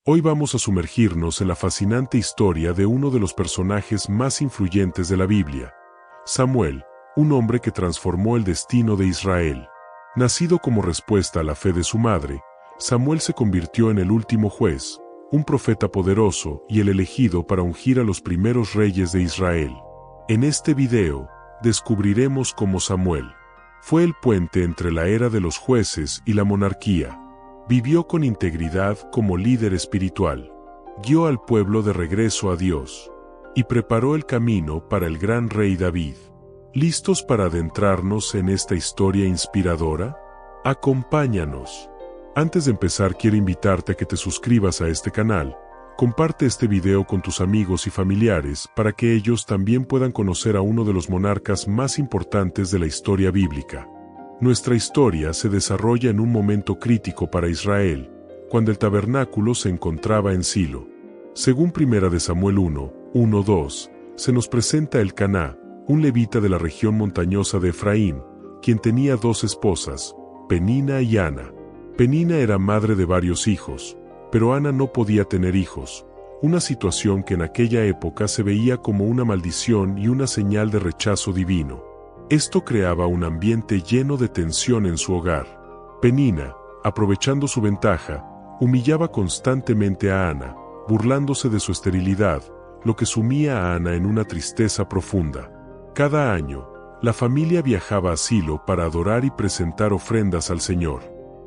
Hoy vamos a sumergirnos en la fascinante historia de uno de los personajes más influyentes de la Biblia, Samuel, un hombre que transformó el destino de Israel. Nacido como respuesta a la fe de su madre, Samuel se convirtió en el último juez, un profeta poderoso y el elegido para ungir a los primeros reyes de Israel. En este video, descubriremos cómo Samuel fue el puente entre la era de los jueces y la monarquía. Vivió con integridad como líder espiritual, guió al pueblo de regreso a Dios y preparó el camino para el gran rey David. ¿Listos para adentrarnos en esta historia inspiradora? Acompáñanos. Antes de empezar, quiero invitarte a que te suscribas a este canal. Comparte este video con tus amigos y familiares para que ellos también puedan conocer a uno de los monarcas más importantes de la historia bíblica. Nuestra historia se desarrolla en un momento crítico para Israel, cuando el tabernáculo se encontraba en Silo. Según 1 Samuel 1:1-2, se nos presenta Elcaná, un levita de la región montañosa de Efraín, quien tenía dos esposas, Penina y Ana. Penina era madre de varios hijos, pero Ana no podía tener hijos, una situación que en aquella época se veía como una maldición y una señal de rechazo divino. Esto creaba un ambiente lleno de tensión en su hogar. Penina, aprovechando su ventaja, humillaba constantemente a Ana, burlándose de su esterilidad, lo que sumía a Ana en una tristeza profunda. Cada año, la familia viajaba a Silo para adorar y presentar ofrendas al Señor.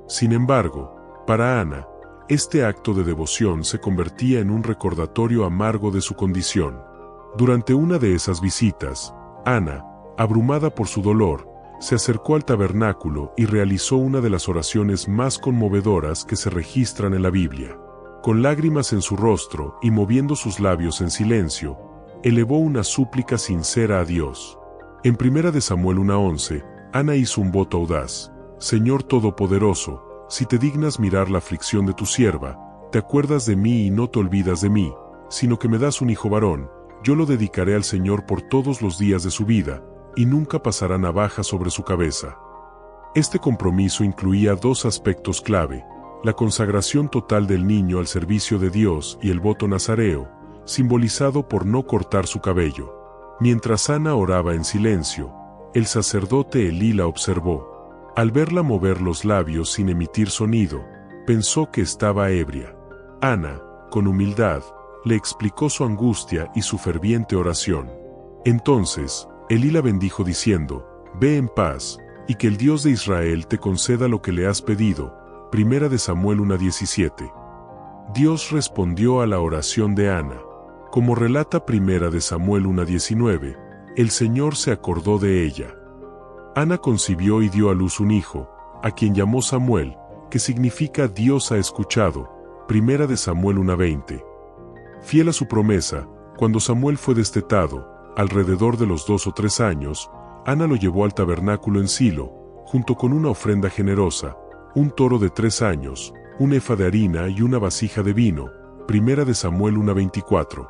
Sin embargo, para Ana, este acto de devoción se convertía en un recordatorio amargo de su condición. Durante una de esas visitas, Ana, abrumada por su dolor, se acercó al tabernáculo y realizó una de las oraciones más conmovedoras que se registran en la Biblia. Con lágrimas en su rostro y moviendo sus labios en silencio, elevó una súplica sincera a Dios. En 1 Samuel 1:11, Ana hizo un voto audaz: Señor Todopoderoso, si te dignas mirar la aflicción de tu sierva, te acuerdas de mí y no te olvidas de mí, sino que me das un hijo varón, yo lo dedicaré al Señor por todos los días de su vida, y nunca pasará navaja sobre su cabeza. Este compromiso incluía dos aspectos clave: la consagración total del niño al servicio de Dios y el voto nazareo, simbolizado por no cortar su cabello. Mientras Ana oraba en silencio, el sacerdote Elí la observó. Al verla mover los labios sin emitir sonido, pensó que estaba ebria. Ana, con humildad, le explicó su angustia y su ferviente oración. Entonces, Elí la bendijo diciendo: Ve en paz, y que el Dios de Israel te conceda lo que le has pedido. 1 Samuel 1:17. Dios respondió a la oración de Ana. Como relata 1 Samuel 1:19, el Señor se acordó de ella. Ana concibió y dio a luz un hijo, a quien llamó Samuel, que significa Dios ha escuchado. 1 Samuel 1:20. Fiel a su promesa, cuando Samuel fue destetado, alrededor de los 2 o 3 años, Ana lo llevó al tabernáculo en Silo, junto con una ofrenda generosa, un toro de 3 años, un efa de harina y una vasija de vino. 1 Samuel 1:24.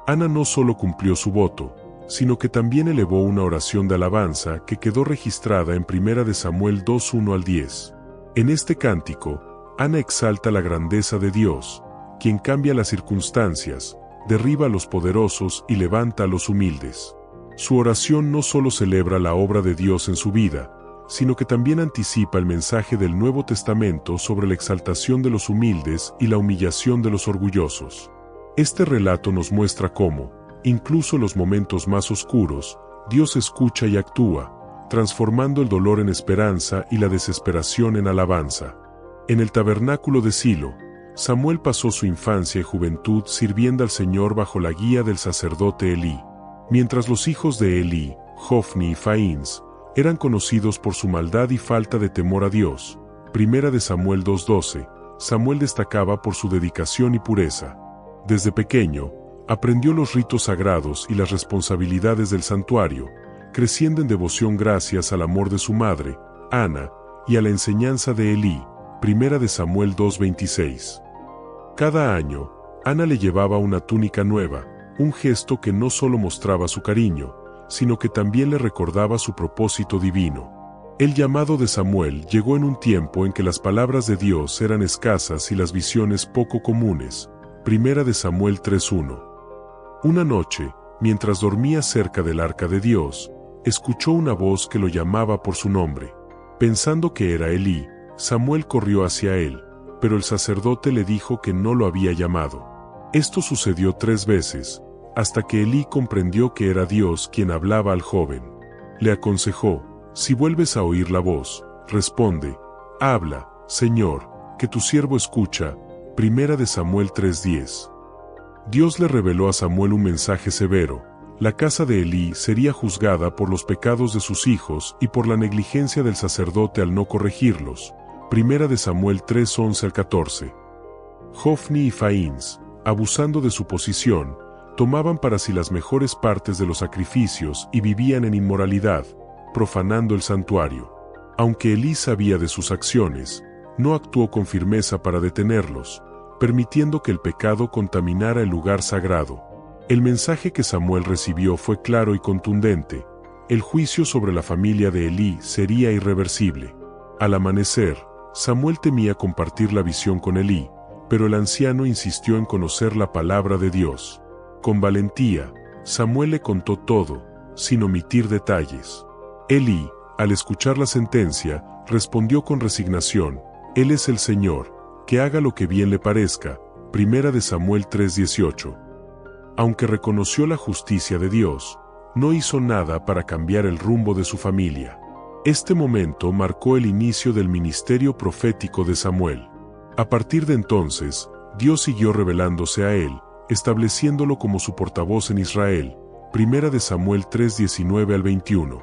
Ana no solo cumplió su voto, sino que también elevó una oración de alabanza que quedó registrada en 1 Samuel 2:1-10. En este cántico, Ana exalta la grandeza de Dios, quien cambia las circunstancias, derriba a los poderosos y levanta a los humildes. Su oración no solo celebra la obra de Dios en su vida, sino que también anticipa el mensaje del Nuevo Testamento sobre la exaltación de los humildes y la humillación de los orgullosos. Este relato nos muestra cómo, incluso en los momentos más oscuros, Dios escucha y actúa, transformando el dolor en esperanza y la desesperación en alabanza. En el tabernáculo de Silo, Samuel pasó su infancia y juventud sirviendo al Señor bajo la guía del sacerdote Elí. Mientras los hijos de Elí, Hofni y Faíns, eran conocidos por su maldad y falta de temor a Dios. 1 Samuel 2:12, Samuel destacaba por su dedicación y pureza. Desde pequeño, aprendió los ritos sagrados y las responsabilidades del santuario, creciendo en devoción gracias al amor de su madre, Ana, y a la enseñanza de Elí. 1 Samuel 2:26. Cada año, Ana le llevaba una túnica nueva, un gesto que no solo mostraba su cariño, sino que también le recordaba su propósito divino. El llamado de Samuel llegó en un tiempo en que las palabras de Dios eran escasas y las visiones poco comunes. Primera de Samuel 3:1. Una noche, mientras dormía cerca del arca de Dios, escuchó una voz que lo llamaba por su nombre. Pensando que era Elí, Samuel corrió hacia él, pero el sacerdote le dijo que no lo había llamado. Esto sucedió 3 veces, hasta que Elí comprendió que era Dios quien hablaba al joven. Le aconsejó: si vuelves a oír la voz, responde: habla, Señor, que tu siervo escucha. Primera de Samuel 3:10. Dios le reveló a Samuel un mensaje severo: la casa de Elí sería juzgada por los pecados de sus hijos y por la negligencia del sacerdote al no corregirlos. Primera de Samuel 3:11-14. Hofni y Faíns, abusando de su posición, tomaban para sí las mejores partes de los sacrificios y vivían en inmoralidad, profanando el santuario. Aunque Elí sabía de sus acciones, no actuó con firmeza para detenerlos, permitiendo que el pecado contaminara el lugar sagrado. El mensaje que Samuel recibió fue claro y contundente: el juicio sobre la familia de Elí sería irreversible. Al amanecer, Samuel temía compartir la visión con Elí, pero el anciano insistió en conocer la palabra de Dios. Con valentía, Samuel le contó todo, sin omitir detalles. Elí, al escuchar la sentencia, respondió con resignación: Él es el Señor, que haga lo que bien le parezca. Primera de Samuel 3:18. Aunque reconoció la justicia de Dios, no hizo nada para cambiar el rumbo de su familia. Este momento marcó el inicio del ministerio profético de Samuel. A partir de entonces, Dios siguió revelándose a él, estableciéndolo como su portavoz en Israel. Primera de Samuel 3:19-21.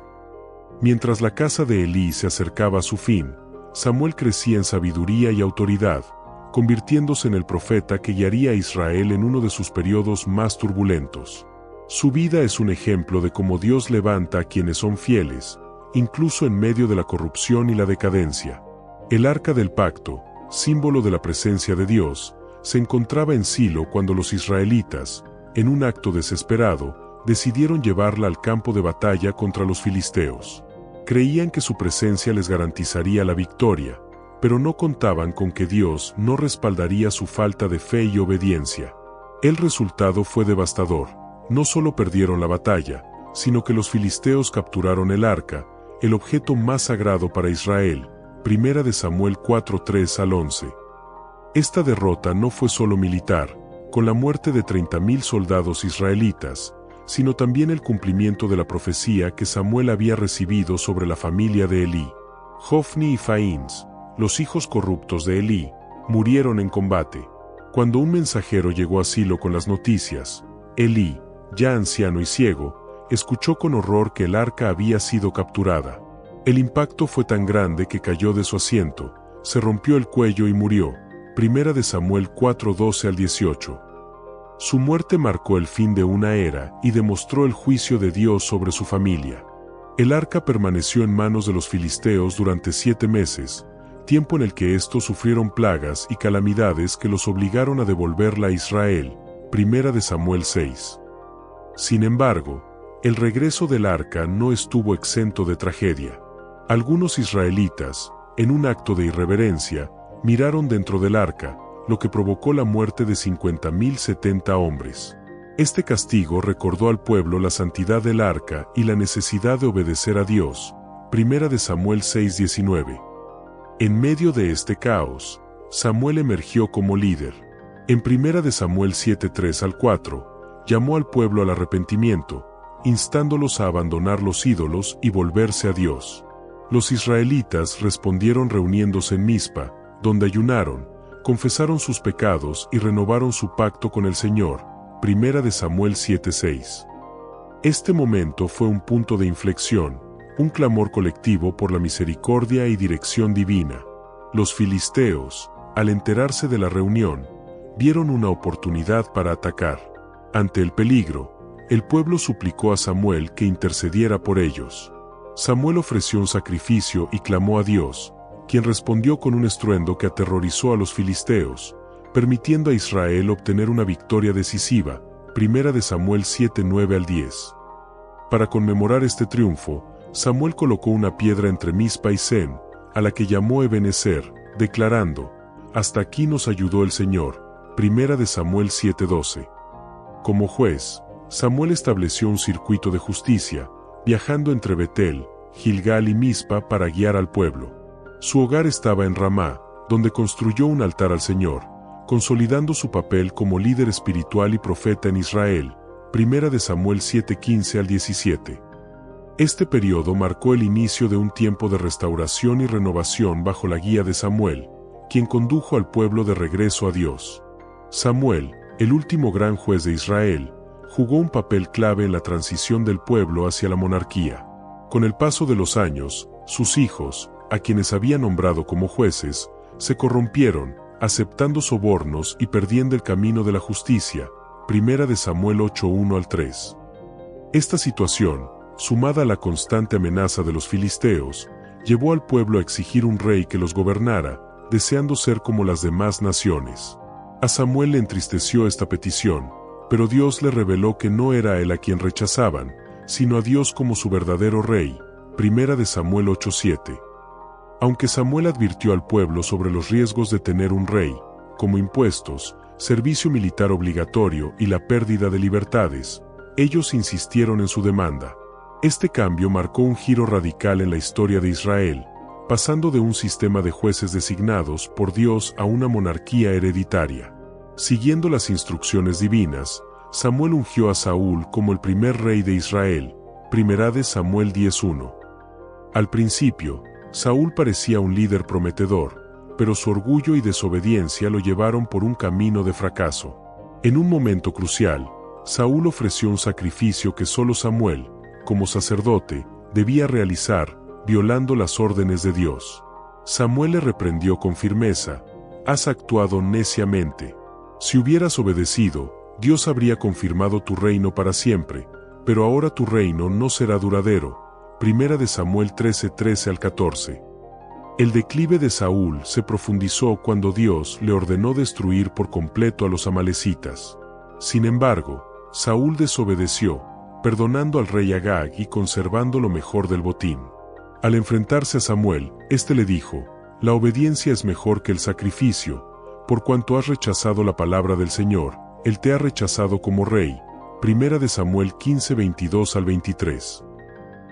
Mientras la casa de Elí se acercaba a su fin, Samuel crecía en sabiduría y autoridad, convirtiéndose en el profeta que guiaría a Israel en uno de sus periodos más turbulentos. Su vida es un ejemplo de cómo Dios levanta a quienes son fieles, incluso en medio de la corrupción y la decadencia. El arca del pacto, símbolo de la presencia de Dios, se encontraba en Silo cuando los israelitas, en un acto desesperado, decidieron llevarla al campo de batalla contra los filisteos. Creían que su presencia les garantizaría la victoria, pero no contaban con que Dios no respaldaría su falta de fe y obediencia. El resultado fue devastador. No solo perdieron la batalla, sino que los filisteos capturaron el arca, el objeto más sagrado para Israel. Primera de Samuel 4:3-11. Esta derrota no fue solo militar, con la muerte de 30,000 soldados israelitas, sino también el cumplimiento de la profecía que Samuel había recibido sobre la familia de Elí. Hofni y Faíns, los hijos corruptos de Elí, murieron en combate. Cuando un mensajero llegó a Silo con las noticias, Elí, ya anciano y ciego, escuchó con horror que el arca había sido capturada. El impacto fue tan grande que cayó de su asiento, se rompió el cuello y murió. Primera de Samuel 4:12-18. Su muerte marcó el fin de una era y demostró el juicio de Dios sobre su familia. El arca permaneció en manos de los filisteos durante 7 meses, tiempo en el que estos sufrieron plagas y calamidades que los obligaron a devolverla a Israel. Primera de Samuel 6. Sin embargo, el regreso del arca no estuvo exento de tragedia. Algunos israelitas, en un acto de irreverencia, miraron dentro del arca, lo que provocó la muerte de 50,070 hombres. Este castigo recordó al pueblo la santidad del arca y la necesidad de obedecer a Dios. Primera de Samuel 6:19. En medio de este caos, Samuel emergió como líder. En Primera de Samuel 7:3-4, llamó al pueblo al arrepentimiento, instándolos a abandonar los ídolos y volverse a Dios. Los israelitas respondieron reuniéndose en Mizpa, donde ayunaron, confesaron sus pecados y renovaron su pacto con el Señor. Primera de Samuel 7:6. Este momento fue un punto de inflexión, un clamor colectivo por la misericordia y dirección divina. Los filisteos, al enterarse de la reunión, vieron una oportunidad para atacar. Ante el peligro, el pueblo suplicó a Samuel que intercediera por ellos. Samuel ofreció un sacrificio y clamó a Dios, quien respondió con un estruendo que aterrorizó a los filisteos, permitiendo a Israel obtener una victoria decisiva. Primera de Samuel 7:9-10. Para conmemorar este triunfo, Samuel colocó una piedra entre Mizpa y Sen, a la que llamó Ebenezer, declarando: «Hasta aquí nos ayudó el Señor». Primera de Samuel 7:12. Como juez, Samuel estableció un circuito de justicia, viajando entre Betel, Gilgal y Mizpa para guiar al pueblo. Su hogar estaba en Ramá, donde construyó un altar al Señor, consolidando su papel como líder espiritual y profeta en Israel. Primera de Samuel 7:15 al 17. Este periodo marcó el inicio de un tiempo de restauración y renovación bajo la guía de Samuel, quien condujo al pueblo de regreso a Dios. Samuel, el último gran juez de Israel, jugó un papel clave en la transición del pueblo hacia la monarquía. Con el paso de los años, sus hijos, a quienes había nombrado como jueces, se corrompieron, aceptando sobornos y perdiendo el camino de la justicia. Primera de Samuel 8:1 al 3. Esta situación, sumada a la constante amenaza de los filisteos, llevó al pueblo a exigir un rey que los gobernara, deseando ser como las demás naciones. A Samuel le entristeció esta petición, pero Dios le reveló que no era a él a quien rechazaban, sino a Dios como su verdadero rey. Primera de Samuel 8:7. Aunque Samuel advirtió al pueblo sobre los riesgos de tener un rey, como impuestos, servicio militar obligatorio y la pérdida de libertades, ellos insistieron en su demanda. Este cambio marcó un giro radical en la historia de Israel, pasando de un sistema de jueces designados por Dios a una monarquía hereditaria. Siguiendo las instrucciones divinas, Samuel ungió a Saúl como el primer rey de Israel. Primera de Samuel 10:1. Al principio, Saúl parecía un líder prometedor, pero su orgullo y desobediencia lo llevaron por un camino de fracaso. En un momento crucial, Saúl ofreció un sacrificio que solo Samuel, como sacerdote, debía realizar, violando las órdenes de Dios. Samuel le reprendió con firmeza: «Has actuado neciamente. Si hubieras obedecido, Dios habría confirmado tu reino para siempre, pero ahora tu reino no será duradero». Primera de Samuel 13:13 al 14. El declive de Saúl se profundizó cuando Dios le ordenó destruir por completo a los amalecitas. Sin embargo, Saúl desobedeció, perdonando al rey Agag y conservando lo mejor del botín. Al enfrentarse a Samuel, éste le dijo: «La obediencia es mejor que el sacrificio, por cuanto has rechazado la palabra del Señor, Él te ha rechazado como rey». Primera de Samuel 15:22 al 23.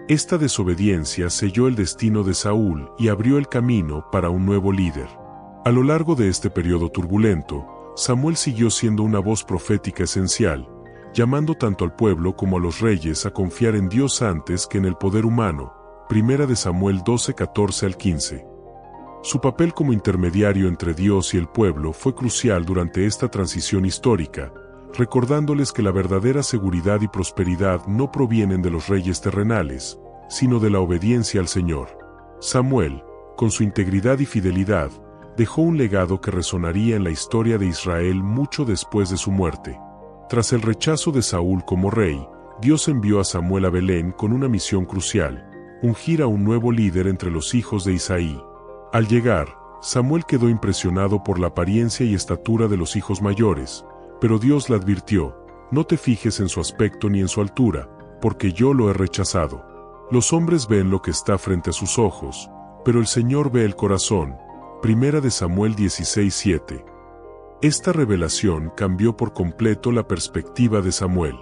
Esta desobediencia selló el destino de Saúl y abrió el camino para un nuevo líder. A lo largo de este periodo turbulento, Samuel siguió siendo una voz profética esencial, llamando tanto al pueblo como a los reyes a confiar en Dios antes que en el poder humano. Primera de Samuel 12:14 al 15. Su papel como intermediario entre Dios y el pueblo fue crucial durante esta transición histórica, recordándoles que la verdadera seguridad y prosperidad no provienen de los reyes terrenales, sino de la obediencia al Señor. Samuel, con su integridad y fidelidad, dejó un legado que resonaría en la historia de Israel mucho después de su muerte. Tras el rechazo de Saúl como rey, Dios envió a Samuel a Belén con una misión crucial: ungir a un nuevo líder entre los hijos de Isaí. Al llegar, Samuel quedó impresionado por la apariencia y estatura de los hijos mayores, pero Dios le advirtió: «No te fijes en su aspecto ni en su altura, porque yo lo he rechazado. Los hombres ven lo que está frente a sus ojos, pero el Señor ve el corazón». Primera de Samuel 16:7. Esta revelación cambió por completo la perspectiva de Samuel.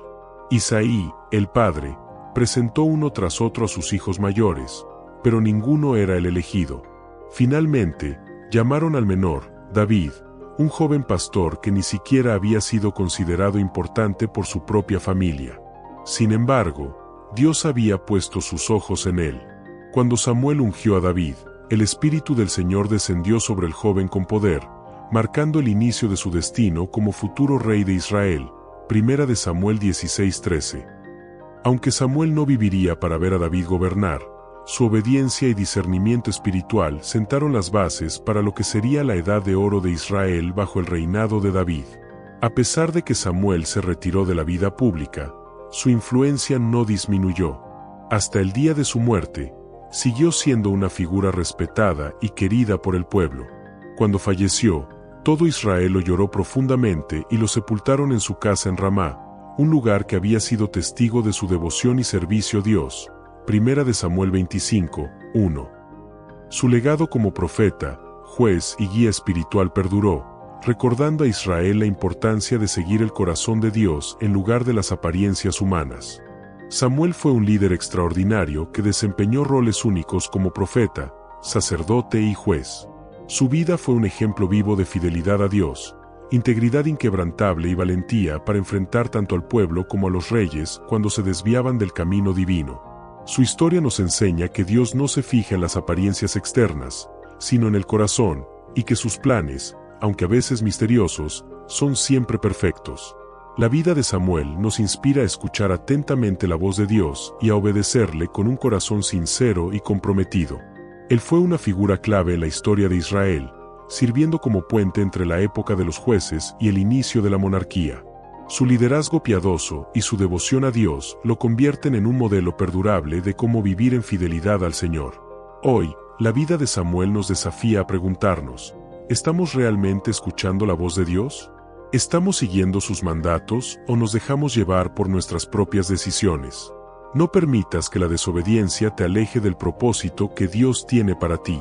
Isaí, el padre, presentó uno tras otro a sus hijos mayores, pero ninguno era el elegido. Finalmente, llamaron al menor, David, un joven pastor que ni siquiera había sido considerado importante por su propia familia. Sin embargo, Dios había puesto sus ojos en él. Cuando Samuel ungió a David, el Espíritu del Señor descendió sobre el joven con poder, marcando el inicio de su destino como futuro rey de Israel. Primera de Samuel 16:13. Aunque Samuel no viviría para ver a David gobernar, su obediencia y discernimiento espiritual sentaron las bases para lo que sería la edad de oro de Israel bajo el reinado de David. A pesar de que Samuel se retiró de la vida pública, su influencia no disminuyó. Hasta el día de su muerte, siguió siendo una figura respetada y querida por el pueblo. Cuando falleció, todo Israel lo lloró profundamente y lo sepultaron en su casa en Ramá, un lugar que había sido testigo de su devoción y servicio a Dios. Primera de Samuel 25, 1. Su legado como profeta, juez y guía espiritual perduró, recordando a Israel la importancia de seguir el corazón de Dios en lugar de las apariencias humanas. Samuel fue un líder extraordinario que desempeñó roles únicos como profeta, sacerdote y juez. Su vida fue un ejemplo vivo de fidelidad a Dios, integridad inquebrantable y valentía para enfrentar tanto al pueblo como a los reyes cuando se desviaban del camino divino. Su historia nos enseña que Dios no se fija en las apariencias externas, sino en el corazón, y que sus planes, aunque a veces misteriosos, son siempre perfectos. La vida de Samuel nos inspira a escuchar atentamente la voz de Dios y a obedecerle con un corazón sincero y comprometido. Él fue una figura clave en la historia de Israel, sirviendo como puente entre la época de los jueces y el inicio de la monarquía. Su liderazgo piadoso y su devoción a Dios lo convierten en un modelo perdurable de cómo vivir en fidelidad al Señor. Hoy, la vida de Samuel nos desafía a preguntarnos, ¿estamos realmente escuchando la voz de Dios? ¿Estamos siguiendo sus mandatos o nos dejamos llevar por nuestras propias decisiones? No permitas que la desobediencia te aleje del propósito que Dios tiene para ti.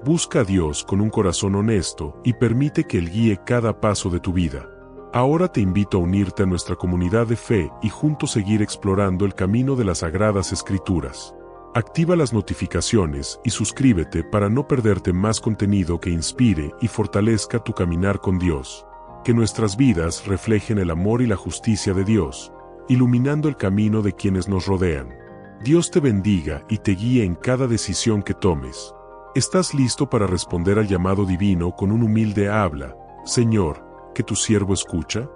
Busca a Dios con un corazón honesto y permite que Él guíe cada paso de tu vida. Ahora te invito a unirte a nuestra comunidad de fe y juntos seguir explorando el camino de las Sagradas Escrituras. Activa las notificaciones y suscríbete para no perderte más contenido que inspire y fortalezca tu caminar con Dios. Que nuestras vidas reflejen el amor y la justicia de Dios, iluminando el camino de quienes nos rodean. Dios te bendiga y te guíe en cada decisión que tomes. ¿Estás listo para responder al llamado divino con un humilde habla, Señor, que tu siervo escucha?